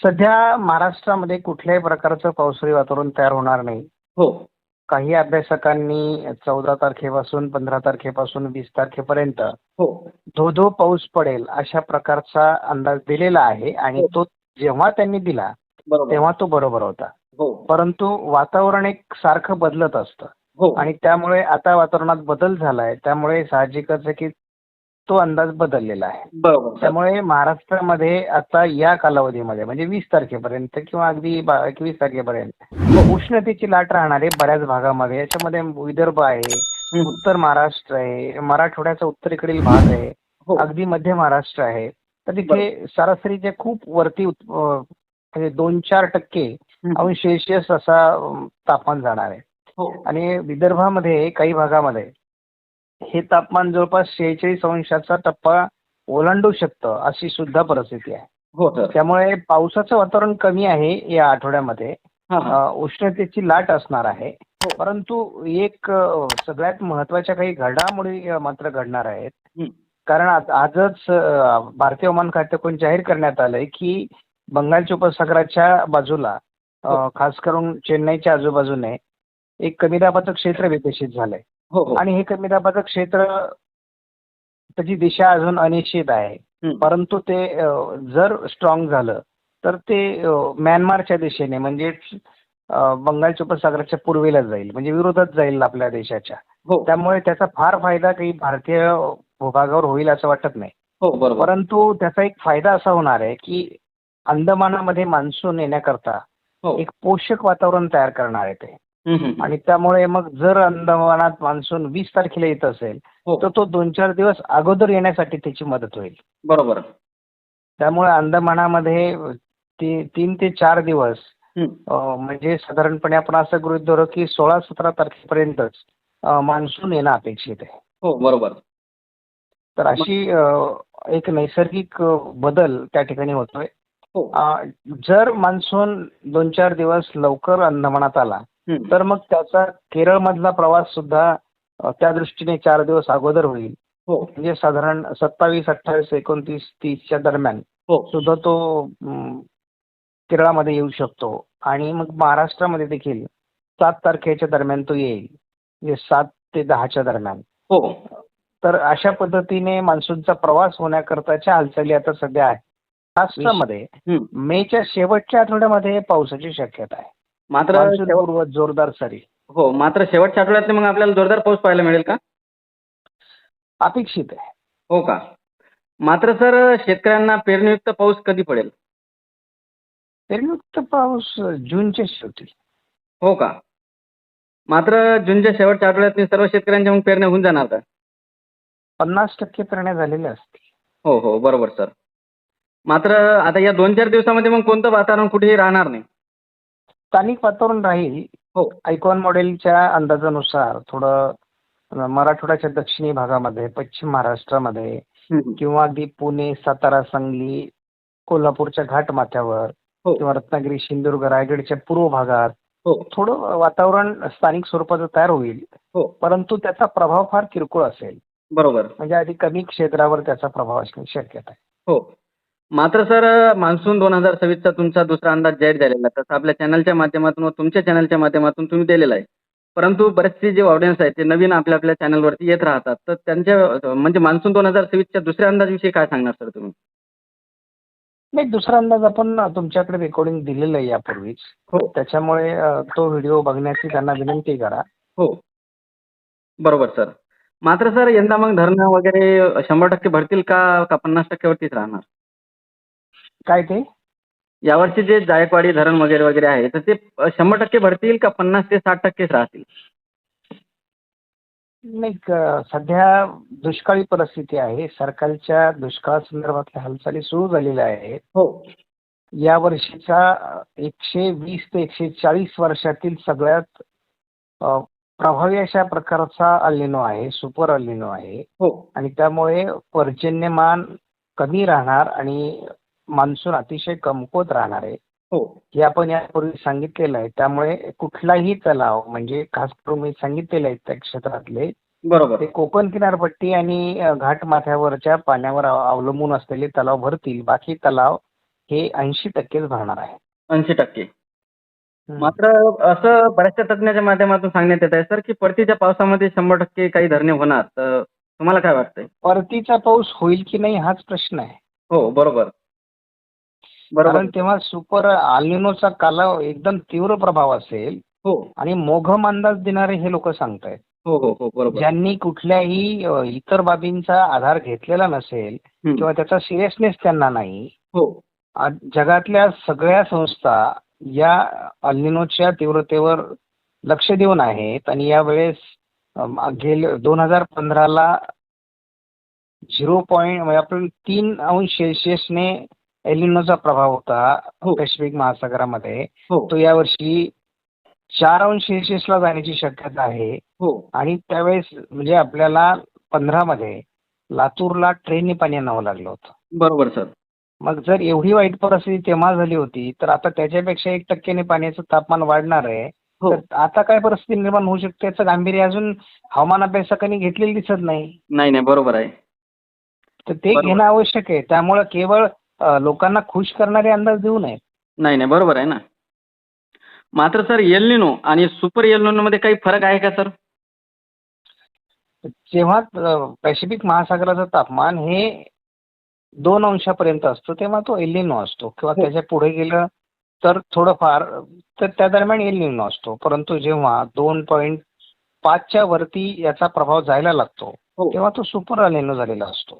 सध्या महाराष्ट्रामध्ये कुठल्याही प्रकारचं पावसाळी वातावरण तयार होणार नाही. हो. काही अभ्यासकांनी 14 तारखेपासून 15 तारखेपासून 20 तारखेपर्यंत हो. धो-धो पाऊस पडेल अशा प्रकारचा अंदाज दिलेला आहे आणि हो. तो जेव्हा त्यांनी दिला बरोबर. तेव्हा तो बरोबर होता. हो. परंतु वातावरण एक सारखं बदलत असतं हो. आणि त्यामुळे आता वातावरणात बदल झालाय. त्यामुळे साहजिकच आहे की तो अंदाज बदललेला आहे. बरोबर सर. त्यामुळे महाराष्ट्रामध्ये आता या कालावधीमध्ये म्हणजे 20 तारखेपर्यंत किंवा अगदी 21 तारखेपर्यंत उष्णतेची लाट राहणार आहे बऱ्याच भागामध्ये. याच्यामध्ये विदर्भ आहे, हं. उत्तर महाराष्ट्र आहे, मराठवाड्याचा उत्तरेकडील भाग आहे, हो. अगदी मध्य महाराष्ट्र आहे. तर तिथे सरासरीचे खूप वरती म्हणजे 2-4% हं. अंश सेल्सिअस असा तापमान जाणार आहे. हो. आणि विदर्भामध्ये काही भागामध्ये हे तापमान जवळपास 46 अंशाचा टप्पा ओलांडू शकतं अशी सुद्धा परिस्थिती आहे. हो सर. त्यामुळे पावसाचं वातावरण कमी आहे या आठवड्यामध्ये. हां, हां. उष्णतेची लाट असणार आहे. हो. परंतु एक सगळ्यात महत्त्वाच्या काही घडामोडी मात्र घडणार आहेत. हं. कारण आजच भारतीय हवामान खात्याकडून जाहीर करण्यात आलंय की बंगालच्या उपसागराच्या बाजूला खास करून चेन्नईच्या आजूबाजूने एक कमी दाबाचं क्षेत्र विकसित झालंय. हो, हो. आणि हे कमी दाबाचं क्षेत्र त्याची दिशा अजून अनिश्चित आहे. हं. परंतु ते जर स्ट्रॉंग झालं तर ते म्यानमारच्या दिशेने म्हणजेच बंगालच्या उपसागराच्या पूर्वेला जाईल म्हणजे विरोधात जाईल आपल्या देशाच्या. हो. त्यामुळे त्याचा फार फायदा काही भारतीय भूभागावर होईल असं वाटत नाही. हो, बरोबर. परंतु त्याचा एक फायदा असा होणार आहे की अंदमानामध्ये मान्सून येण्याकरता हो. एक पोषक वातावरण तयार करणार आहे ते. हं, हं. आणि त्यामुळे मग जर अंदमानात मान्सून 20 तारखेला येत असेल हो. तर तो 2-4 दिवस अगोदर येण्यासाठी त्याची मदत होईल. बरोबर. त्यामुळे अंदमानामध्ये 3 ते 4 दिवस हं. म्हणजे साधारणपणे आपण असं गृहीत धरू की 16-17 तारखेपर्यंतच मान्सून येणं अपेक्षित आहे. हो, बरोबर. तर अशी एक नैसर्गिक बदल त्या ठिकाणी होतोय. हो. जर मान्सून 2-4 दिवस लवकर अंदमानात आला हं. तर मग त्याचा केरळमधला प्रवास सुद्धा त्या दृष्टीने 4 दिवस अगोदर होईल. हो. म्हणजे साधारण 27, 28, 29, 30च्या दरम्यान हो. सुद्धा तो केरळामध्ये येऊ शकतो आणि मग महाराष्ट्रामध्ये देखील 7 तारखेच्या दरम्यान तो येईल. म्हणजे 7 ते 10च्या दरम्यान. हो. तर अशा पद्धतीने मान्सूनचा प्रवास होण्याकरताच्या हालचाली आता सध्या आहे. महाराष्ट्रामध्ये हं. मेच्या शेवटच्या आठवड्यामध्ये पावसाची शक्यता आहे. मात्र मान्सून पूर्व जोरदार सरी हो, मात्र शेवटच्या आठवड्यात मग आपल्याला जोरदार पाऊस पाहायला मिळेल का? अपेक्षित आहे. हो का? मात्र सर शेतकऱ्यांना पेरणीयुक्त पाऊस कधी पडेल? पेरणीयुक्त पाऊस जूनच्या शेवटी. हो का? मात्र जूनच्या शेवटच्या आठवड्यात सर्व शेतकऱ्यांच्या मग पेरण्या होऊन जाणार का? 50% पेरण्या झालेल्या असतील. हो, हो. बरोबर सर. मात्र आता या 2-4 दिवसामध्ये मग कोणतं वातावरण कुठेही राहणार नाही. स्थानिक वातावरण राहील. हो. आयकॉन मॉडेलच्या अंदाजानुसार थोडं मराठवाड्याच्या दक्षिणी भागामध्ये, पश्चिम महाराष्ट्रामध्ये हं, हं. किंवा अगदी पुणे, सातारा, सांगली, कोल्हापूरच्या घाटमाथ्यावर हो. किंवा रत्नागिरी, सिंधुदुर्ग, रायगडच्या पूर्व भागात हो. थोडं वातावरण स्थानिक स्वरूपाचं तयार होईल. हो. परंतु त्याचा प्रभाव फार किरकोळ असेल. बरोबर. म्हणजे अधिक कमी क्षेत्रावर त्याचा प्रभाव असण्याची शक्यता आहे. हो. मात्र सर मान्सून 2026चा तुमचा दुसरा अंदाज जाहीर झालेला आहे. तसं आपल्या चॅनलच्या माध्यमातून व तुमच्या चॅनलच्या माध्यमातून तुम्ही दिलेला आहे. परंतु बरेचसे जे ऑडियन्स आहेत ते नवीन आपल्या चॅनलवरती येत राहतात. तर त्यांच्या म्हणजे मान्सून 2026च्या दुसऱ्या अंदाजाविषयी काय सांगणार सर तुम्ही? नाही, दुसरा अंदाज आपण तुमच्याकडे रेकॉर्डिंग दिलेलं आहे यापूर्वीच. हो. त्याच्यामुळे तो व्हिडिओ बघण्याची त्यांना विनंती करा. हो. बरोबर सर. मात्र सर यंदा मग धरणं वगैरे 100% भरतील का 50% वरतीच राहणार? काय ते? यावर्षी जे जायकवाडी धरण वगैरे आहे तर ते 100% भरतील का 50 ते 60%च राहतील? नाही, सध्या दुष्काळी परिस्थिती आहे. सरकारच्या दुष्काळासंदर्भातल्या हालचाली सुरू झालेल्या आहेत. हो. या वर्षीचा 120 ते 140 वर्षातील सगळ्यात प्रभावी अशा प्रकारचा अल्निनो आहे, सुपर अल्निनो आहे. हो. आणि त्यामुळे पर्जन्यमान कमी राहणार आणि मान्सून अतिशय कमकुवत राहणार आहे. हो. हे आपण यापूर्वी सांगितलेलं आहे. त्यामुळे कुठलाही तलाव म्हणजे खास करून मी सांगितलेले आहेत त्या क्षेत्रातले बरोबर. ते कोकण किनारपट्टी आणि घाटमाथ्यावरच्या पाण्यावर अवलंबून असलेले तलाव भरतील. बाकी तलाव हे 80%च भरणार आहे. 80%. हं. मात्र असं बऱ्याचशा तज्ञाच्या माध्यमातून सांगण्यात येत आहे सर, की परतीच्या पावसामध्ये 100% काही धरणे होणार. तर तुम्हाला काय वाटतंय? परतीचा पाऊस होईल की नाही हाच प्रश्न आहे. हो, बरोबर. बरोबर कारण आहे. तेव्हा सुपर अल्निनोचा एकदम तीव्र प्रभाव असेल हो. आणि मोघम अंदाज देणारे हे लोक सांगतायत. हो, हो, हो. बरोबर. ज्यांनी कुठल्याही इतर बाबींचा आधार घेतलेला नसेल हं. किंवा त्याचा सिरियसनेस त्यांना नाही. हो. आज जगातल्या सगळ्या संस्था या अल्निनोच्या तीव्रतेवर लक्ष देऊन आहेत आणि यावेळेस गेल्या 2015ला 0 पॉईंट म्हणजे आपण 3 अंश सेल्सिअसने एलिनोचा प्रभाव होता हो. पॅसिफिक महासागरामध्ये. हो. तो यावर्षी 4 अंश सेल्सिअसला जाण्याची शक्यता आहे. हो. आणि त्यावेळेस म्हणजे आपल्याला 15 मध्ये लातूरला ट्रेनने पाणी आणावं लागलं होतं. बरोबर सर. मग जर एवढी वाईट परिस्थिती तेव्हा झाली होती तर आता त्याच्यापेक्षा 1% पाण्याचं तापमान वाढणार आहे. हो. तर आता काय परिस्थिती निर्माण होऊ शकते याचं गांभीर्य अजून हवामान अभ्यासकांनी घेतलेलं दिसत नाही. नाही, नाही. बरोबर आहे. तर ते बरोबर. घेणं आवश्यक आहे. त्यामुळे केवळ लोकांना खुश करणारे अंदाज देऊ नये. नाही, नाही. बरोबर आहे ना. मात्र सर एल निनो आणि सुपर एल निनोमध्ये काही फरक आहे का सर? जेव्हा पॅसिफिक महासागराचं तापमान हे 2 अंशापर्यंत असतो तेव्हा तो एल निनो असतो किंवा हो. त्याच्या पुढे गेलं तर थोडंफार तर त्या दरम्यान एल निनो असतो. परंतु जेव्हा 2.5च्या वरती याचा प्रभाव जायला लागतो हो. तेव्हा तो सुपर एल निनो झालेला असतो.